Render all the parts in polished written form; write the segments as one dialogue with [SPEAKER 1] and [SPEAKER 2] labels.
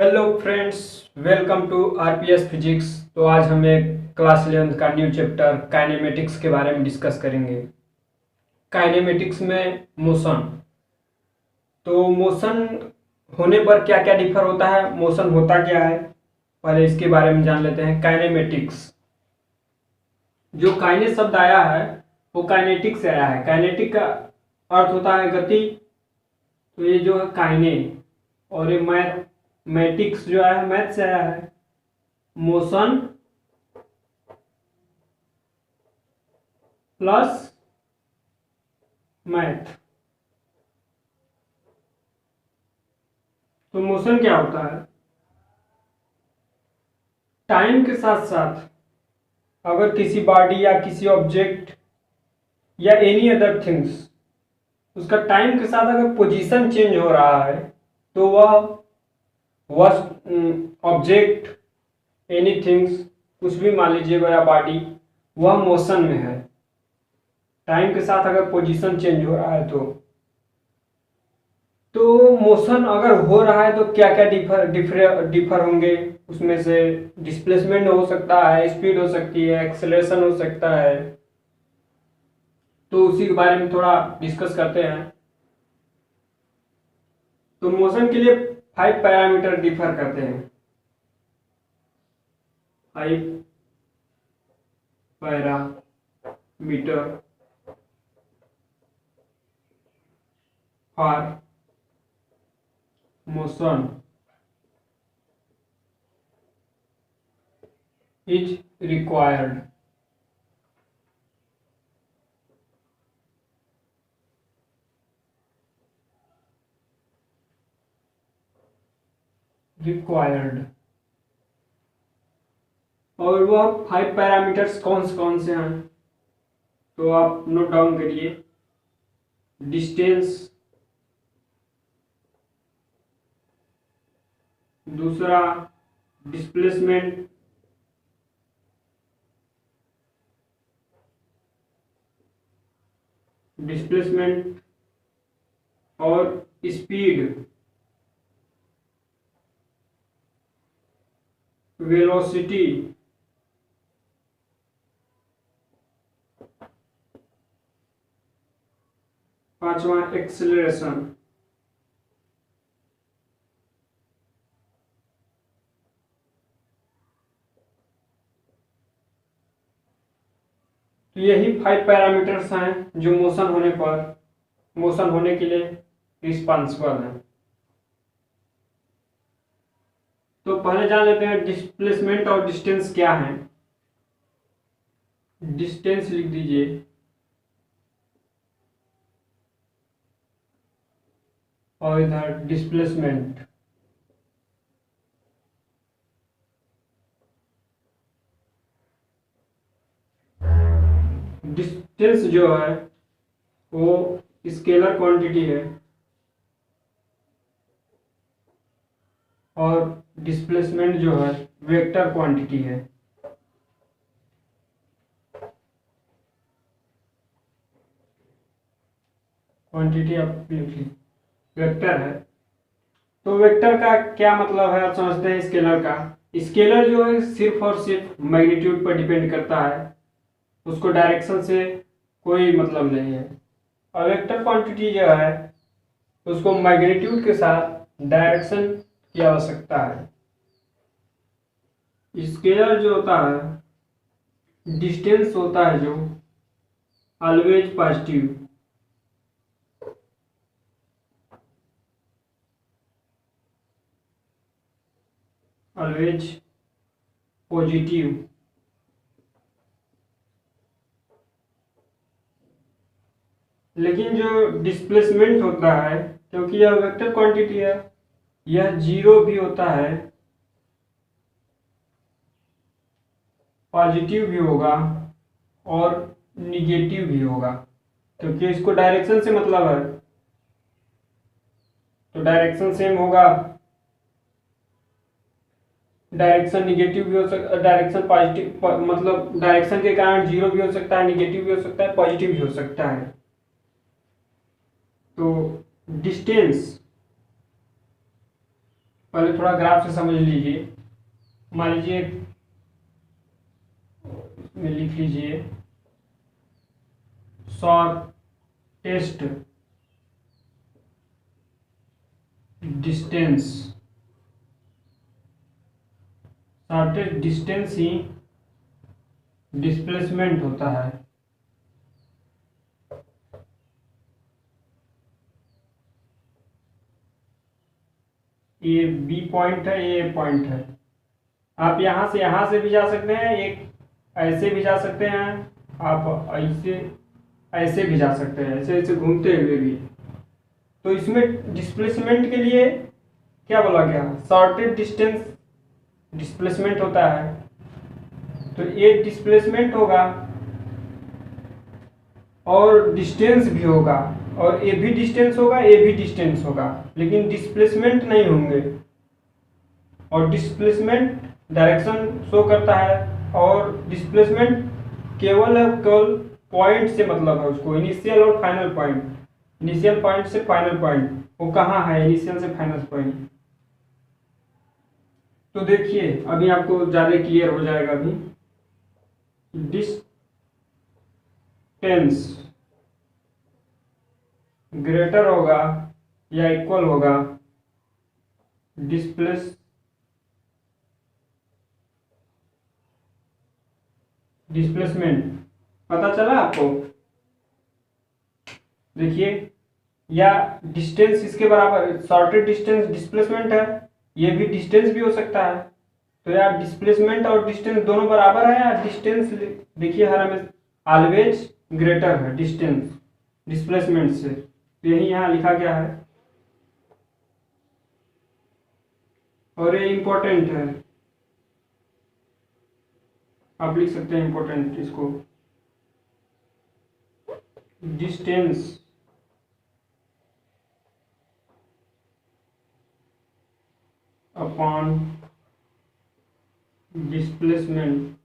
[SPEAKER 1] Hello friends, welcome to RPS physics. तो आज हम एक क्लास 11 का न्यू चैप्टर काइनेमेटिक्स के बारे में डिस्कस करेंगे। काइनेमेटिक्स में मोशन। तो मोशन होने पर क्या क्या डिफर होता है, मोशन होता क्या है, पहले इसके बारे में जान लेते हैं। काइनेमेटिक्स, जो काइने शब्द आया है वो काइनेटिक से आया है। काइनेटिक का अर्थ होता है गति। तो ये जो है काइने, और ये मैटिक्स जो है मैथ से आया है, मोशन प्लस मैथ। तो मोशन क्या होता है? टाइम के साथ साथ अगर किसी बॉडी या किसी ऑब्जेक्ट या एनी अदर थिंग्स, उसका टाइम के साथ अगर पोजीशन चेंज हो रहा है तो वह ऑब्जेक्ट, एनी थिंग्स, कुछ भी मान लीजिएगा, या बॉडी, वह मोशन में है। टाइम के साथ अगर पोजीशन चेंज हो रहा है तो मोशन अगर हो रहा है तो क्या क्या डिफर होंगे उसमें से? डिस्प्लेसमेंट हो सकता है, स्पीड हो सकती है, एक्सेलरेशन हो सकता है। तो उसी के बारे में थोड़ा डिस्कस करते हैं। तो मोशन के लिए 5 पैरामीटर डिफर करते हैं। 5 parameter for motion is required. Required. और वह 5 पैरामीटर्स कौन से हैं? तो आप नोट डाउन करिए। डिस्टेंस, दूसरा डिस्प्लेसमेंट, और स्पीड, वेलोसिटी, पांचवा एक्सेलरेशन। तो यही 5 पैरामीटर्स हैं जो मोशन होने के लिए रिस्पॉन्सिबल हैं। तो पहले जान लेते हैं डिस्प्लेसमेंट और डिस्टेंस क्या है। डिस्टेंस लिख दीजिए, और इधर डिस्प्लेसमेंट। डिस्टेंस जो है वो स्केलर क्वांटिटी है, और डिस्प्लेसमेंट जो है वेक्टर क्वांटिटी है। क्वांटिटी आप लिख ली, वेक्टर है। तो वेक्टर का क्या मतलब है, आप समझते हैं स्केलर का? स्केलर जो है सिर्फ और सिर्फ मैग्नीट्यूड पर डिपेंड करता है, उसको डायरेक्शन से कोई मतलब नहीं है। और वेक्टर क्वांटिटी जो है उसको मैग्नीट्यूड के साथ डायरेक्शन की आवश्यकता है। स्केलर जो होता है, डिस्टेंस होता है जो ऑलवेज पॉजिटिव, ऑलवेज पॉजिटिव। लेकिन जो डिस्प्लेसमेंट होता है, क्योंकि यह वेक्टर क्वांटिटी है, यह जीरो भी होता है, पॉजिटिव भी होगा, और निगेटिव भी होगा, क्योंकि इसको डायरेक्शन से मतलब है। तो डायरेक्शन सेम होगा। डायरेक्शन निगेटिव भी हो सकता है, डायरेक्शन पॉजिटिव, मतलब डायरेक्शन के कारण जीरो भी हो सकता है, निगेटिव भी हो सकता है, पॉजिटिव भी हो सकता है। तो डिस्टेंस पहले थोड़ा ग्राफ से समझ लीजिए। मान लीजिए इसमें लिख लीजिए शॉर्टेस्ट डिस्टेंस। शॉर्टेस्ट डिस्टेंस ही डिस्प्लेसमेंट होता है। ये बी पॉइंट है, ये पॉइंट है। आप यहां से भी जा सकते हैं, एक ऐसे भी जा सकते हैं, आप ऐसे ऐसे भी जा सकते हैं, ऐसे ऐसे घूमते हुए भी। तो इसमें डिस्प्लेसमेंट के लिए क्या बोला गया, शॉर्टेड डिस्टेंस डिस्प्लेसमेंट होता है। तो ये डिस्प्लेसमेंट होगा और डिस्टेंस भी होगा, और ये भी डिस्टेंस होगा, ये भी डिस्टेंस होगा, लेकिन डिस्प्लेसमेंट नहीं होंगे। और डिस्प्लेसमेंट डायरेक्शन शो करता है, और डिस्प्लेसमेंट केवल पॉइंट से मतलब है उसको, इनिशियल और फाइनल पॉइंट। इनिशियल पॉइंट से फाइनल पॉइंट, वो कहाँ है इनिशियल से फाइनल पॉइंट। तो देखिए अभी आपको ज़्यादा क्लियर हो जाएगा। अभी डिस्टेंस ग्रेटर होगा या इक्वल होगा डिस्प्लेसमेंट। पता चला आपको? देखिए, या डिस्टेंस इसके बराबर, शॉर्टेड डिस्टेंस डिस्प्लेसमेंट है, ये भी डिस्टेंस भी हो सकता है। तो यार डिस्प्लेसमेंट और डिस्टेंस दोनों बराबर है, या डिस्टेंस देखिए हर हमें ऑलवेज ग्रेटर है डिस्टेंस डिस्प्लेसमेंट से। तो यही यहाँ लिखा गया है, और ये इंपॉर्टेंट है, आप लिख सकते हैं इंपॉर्टेंट इसको। Distance upon displacement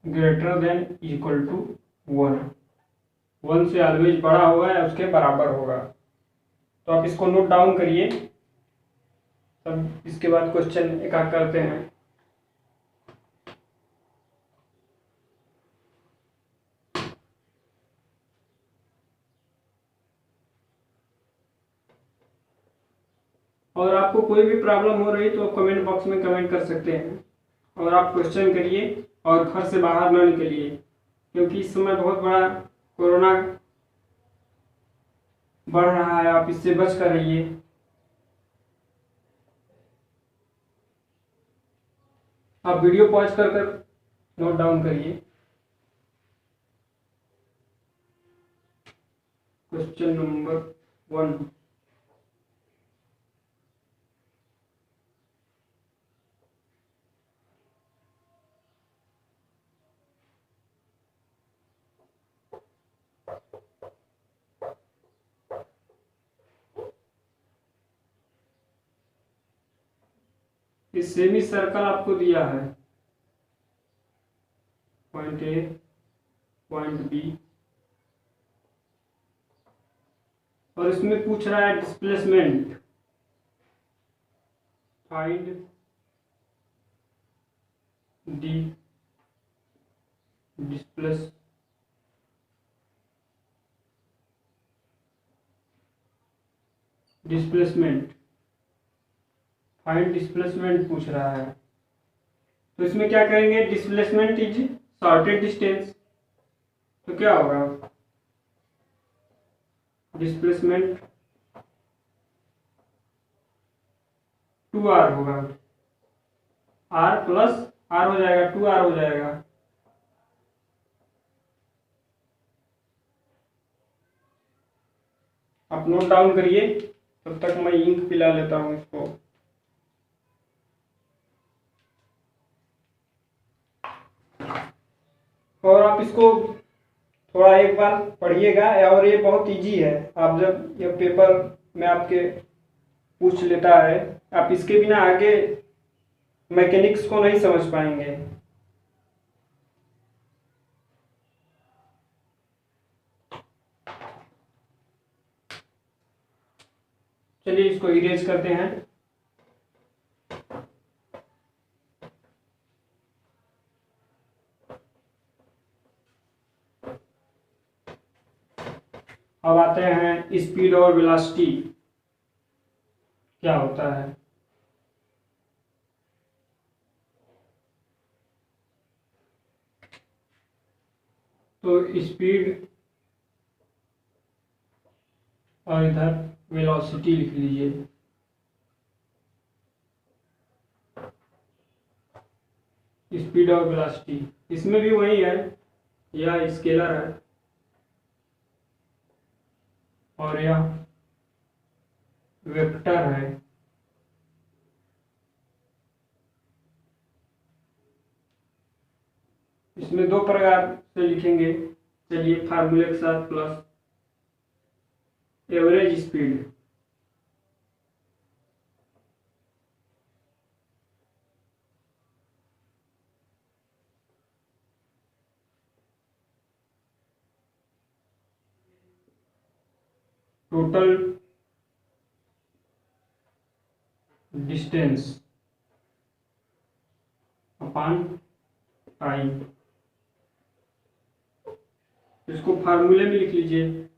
[SPEAKER 1] greater than equal to 1। 1 से ऑलवेज बड़ा हुआ है, उसके बराबर होगा। तो आप इसको नोट डाउन करिए, तब इसके बाद क्वेश्चन एक आध करते हैं। और आपको कोई भी प्रॉब्लम हो रही तो कमेंट बॉक्स में कमेंट कर सकते हैं, और आप क्वेश्चन करिए और घर से बाहर न निकलिए, क्योंकि इस समय बहुत बड़ा कोरोना बढ़ रहा है, आप इससे बच कर रहिए। आप वीडियो पॉज कर नोट डाउन करिए। क्वेश्चन नंबर 1, इस सेमी सर्कल आपको दिया है, पॉइंट ए पॉइंट बी, और इसमें पूछ रहा है displacement. Find the displacement, find displacement पूछ रहा है। तो इसमें क्या करेंगे, डिस्प्लेसमेंट इज शॉर्टेड डिस्टेंस, तो क्या होगा, डिस्प्लेसमेंट 2r होगा, r प्लस r हो जाएगा, 2r हो जाएगा। आप नोट डाउन करिए, तब तक मैं इंक पिला लेता हूँ इसको। और आप इसको थोड़ा एक बार पढ़िएगा, और ये बहुत इजी है। आप जब ये पेपर में आपके पूछ लेता है, आप इसके बिना आगे मैकेनिक्स को नहीं समझ पाएंगे। चलिए इसको इरेज करते हैं। अब आते हैं स्पीड और वेलोसिटी क्या होता है। तो स्पीड और इधर वेलोसिटी लिख लीजिए। स्पीड और वेलोसिटी, इसमें भी वही है, यह स्केलर है और यह वेक्टर है। इसमें दो प्रकार से लिखेंगे। चलिए फार्मूले के साथ, plus average speed total distance upon time. इसको फार्मूले में लिख लीजिए।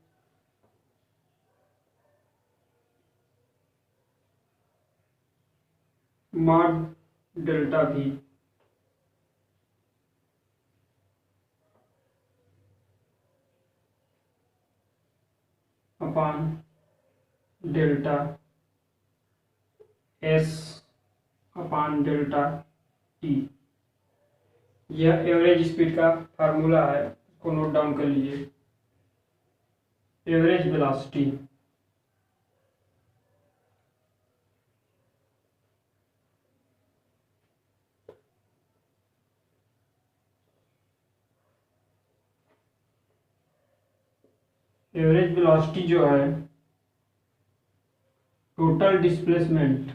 [SPEAKER 1] मॉड डेल्टा भी upon delta S upon delta T. यह एवरेज स्पीड का फार्मूला है, इसको नोट डाउन कर लीजिए। एवरेज वेलोसिटी एवरेज वेलोसिटी जो है total displacement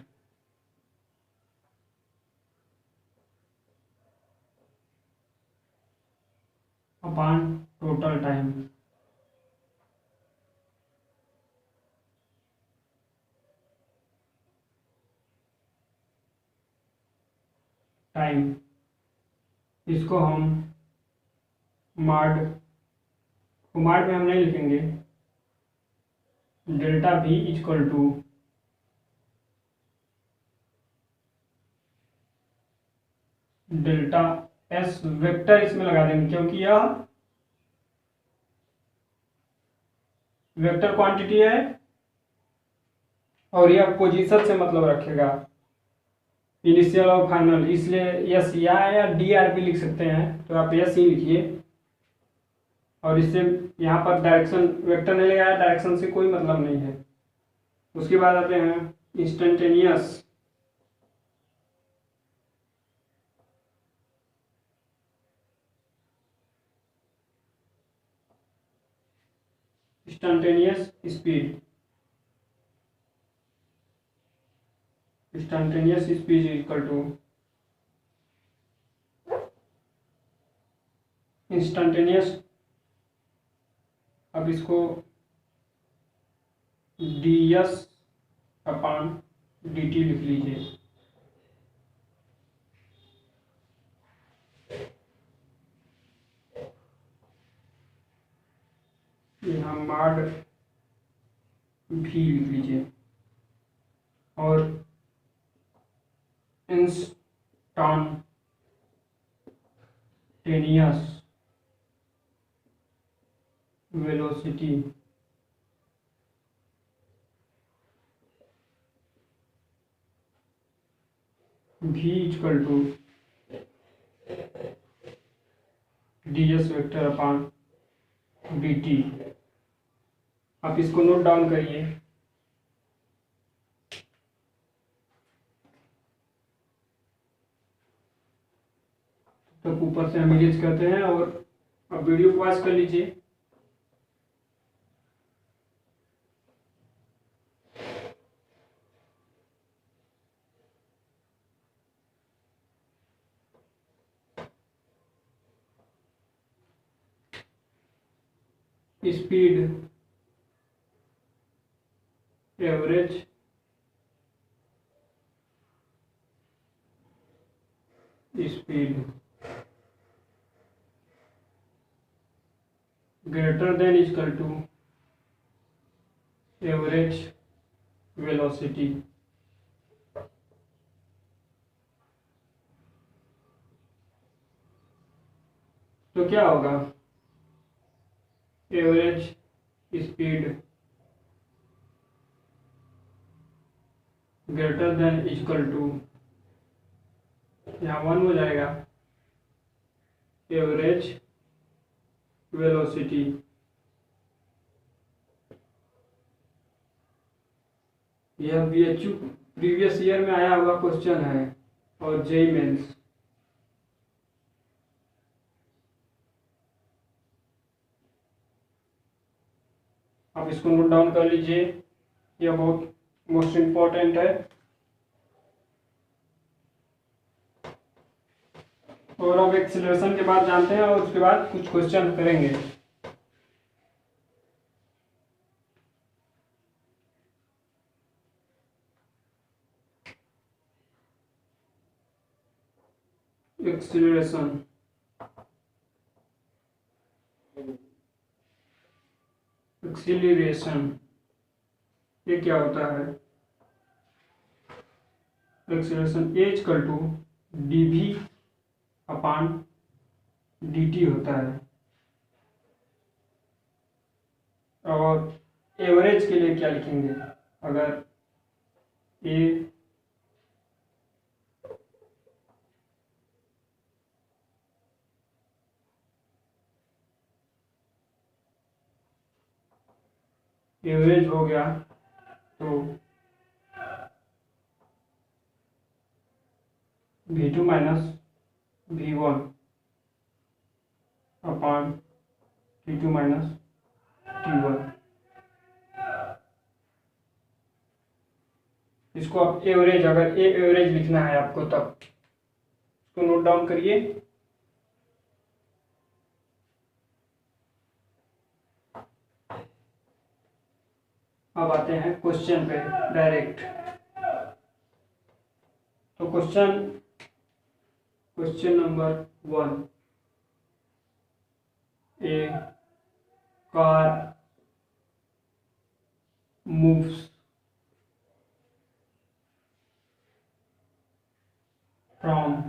[SPEAKER 1] upon total time. Time इसको हम मॉड में हम नहीं लिखेंगे। डेल्टा भी equal to delta S, vector इसमें लगा देंगे क्योंकि यह वेक्टर क्वांटिटी है और यह पोजीशन से मतलब रखेगा, इनिशियल और फाइनल, इसलिए एस या डी आर भी लिख सकते हैं, तो आप एस ही लिखिए। और इससे यहाँ पर डायरेक्शन वेक्टर नहीं लगाया, डायरेक्शन से कोई मतलब नहीं है। उसके बाद आते हैं instantaneous speed. Instantaneous speed equal to instantaneous, अब इसको D S upon D T लिख लीजिए। यहाँ मॉड भी लिख लीजिए और इंस्टेंटेनियस वेलोसिटी भी equal to D S vector upon D T. आप इसको नोट डाउन करिए। तो ऊपर से हम इरेज करते हैं और अब वीडियो को वॉच कर लीजिए। Speed, average speed greater than equal to average velocity. तो क्या होगा, average speed greater than equal to, यहाँ 1 हो जाएगा, एवरेज वेलोसिटी। यह BHU प्रीवियस ईयर में आया हुआ क्वेश्चन है और जेईई मेंस। आप इसको नोट डाउन कर लीजिए, यह बहुत मोस्ट इम्पोर्टेंट है। और अब एक्सीलरेशन के बाद जानते हैं और उसके बाद कुछ क्वेश्चन करेंगे। एक्सीलरेशन, एक्सीलरेशन ये क्या होता है? Acceleration A equal to dv upon dt होता है। और एवरेज के लिए क्या लिखेंगे? अगर ए एवरेज हो गया तो v2 माइनस v1 अपान t2 माइनस t1। इसको आप एवरेज, अगर ए एवरेज लिखना है आपको तब इसको नोट डाउन करिए। अब आते हैं क्वेश्चन पे डायरेक्ट। तो question number 1, A car moves from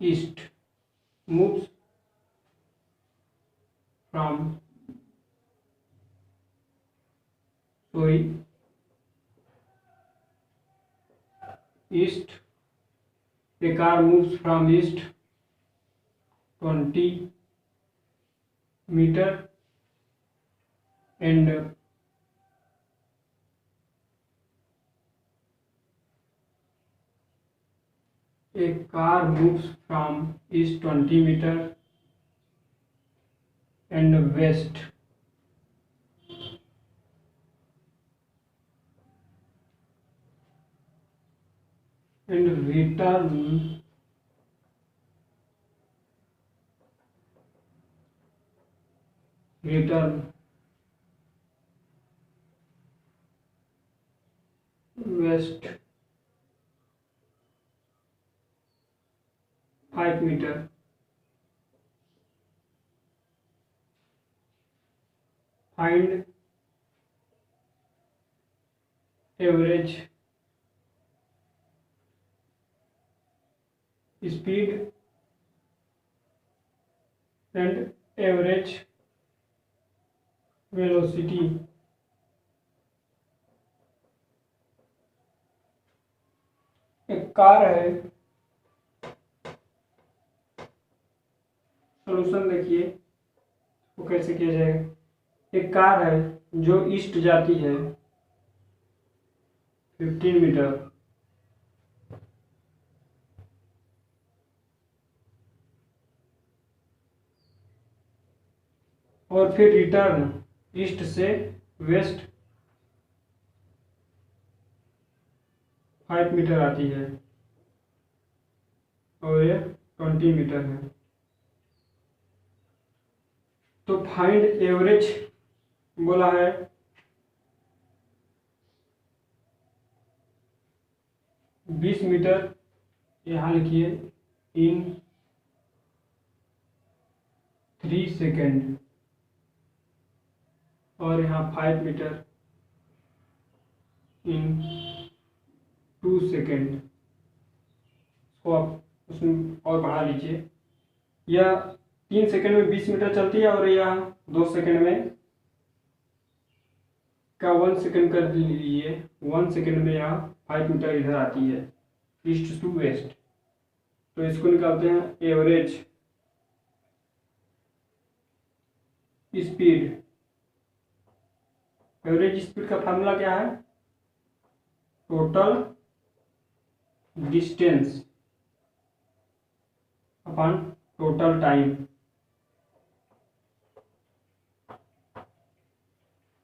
[SPEAKER 1] east, moves from east, a car moves from east 20 meter and a car moves from east 20 meter and west and return west 5 meter। Find average speed and average velocity। एक car है, solution देखिए वो कैसे किया जाएगा। एक car है जो ईस्ट जाती है 15 मीटर और फिर रिटर्न ईस्ट से वेस्ट 5 मीटर आती है और ये 20 मीटर है। तो फाइंड एवरेज बोला है, 20 मीटर यहाँ लिखिए इन 3 सेकेंड, और यहाँ 5 मीटर इन 2 सेकेंड। इसको आप उसमें और बढ़ा लीजिए। यह 3 सेकेंड में 20 मीटर चलती है, और यह 2 सेकेंड में का 1 सेकेंड कर लीजिए, 1 सेकेंड में यह 5 मीटर इधर आती है ईस्ट टू वेस्ट। तो इसको निकालते हैं एवरेज स्पीड। एवरेज स्पीड का फार्मूला क्या है? Total distance upon total time.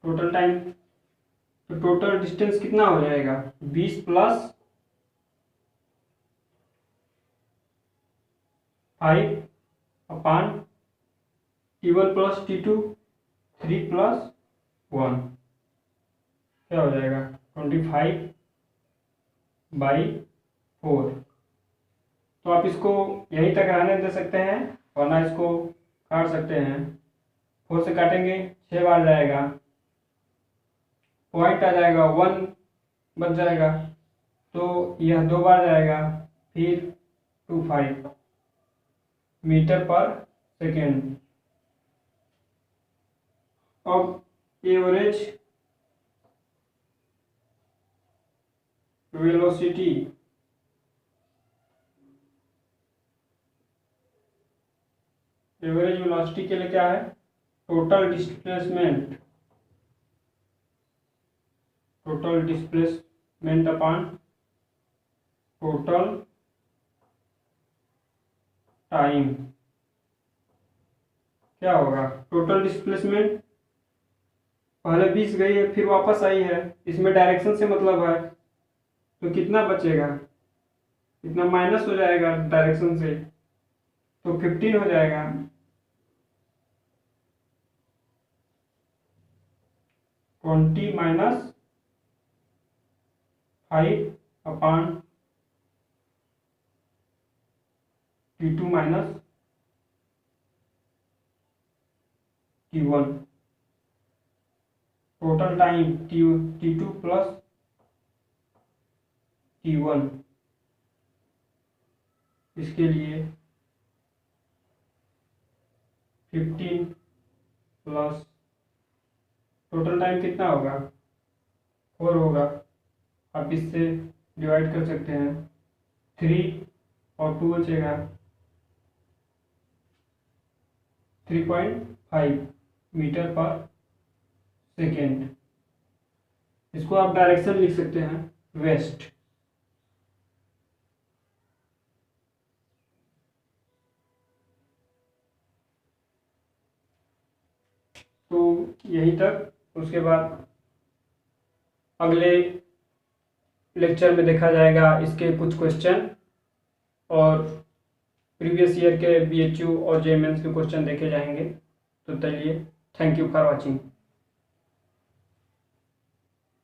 [SPEAKER 1] Total time, तो टोटल डिस्टेंस कितना हो जाएगा? 20 plus 5 upon T1 plus T2, 3 plus 1, क्या हो जाएगा? 25/4। तो आप इसको यहीं तक रहने दे सकते हैं, वरना इसको काट सकते हैं। 4 से काटेंगे 6 बार जाएगा, पॉइंट आ जाएगा, 1 बच जाएगा, तो यह 2 बार जाएगा, फिर 25 मीटर पर सेकेंड। अब एवरेज वेलोसिटी, एवरेज वेलोसिटी के लिए क्या है? Total displacement, total displacement upon total time. क्या होगा? टोटल डिस्प्लेसमेंट पहले 20 गई है, फिर वापस आई है, इसमें डायरेक्शन से मतलब है, तो कितना बचेगा? इतना माइनस हो जाएगा डायरेक्शन से, तो 15 हो जाएगा। -20 5 upon T2 minus T1। Total time T2 plus T1, इसके लिए 15 प्लस टोटल टाइम कितना होगा? 4 होगा। आप इससे डिवाइड कर सकते हैं, 3 और 2 बचेगा, 3.5 मीटर पर सेकेंड। इसको आप डायरेक्शन लिख सकते हैं वेस्ट। तो यहीं तक। उसके बाद अगले लेक्चर में देखा जाएगा इसके कुछ क्वेश्चन, और प्रीवियस ईयर के BHU और JEE मेंस के क्वेश्चन देखे जाएंगे। तो चलिए, थैंक यू फॉर वॉचिंग।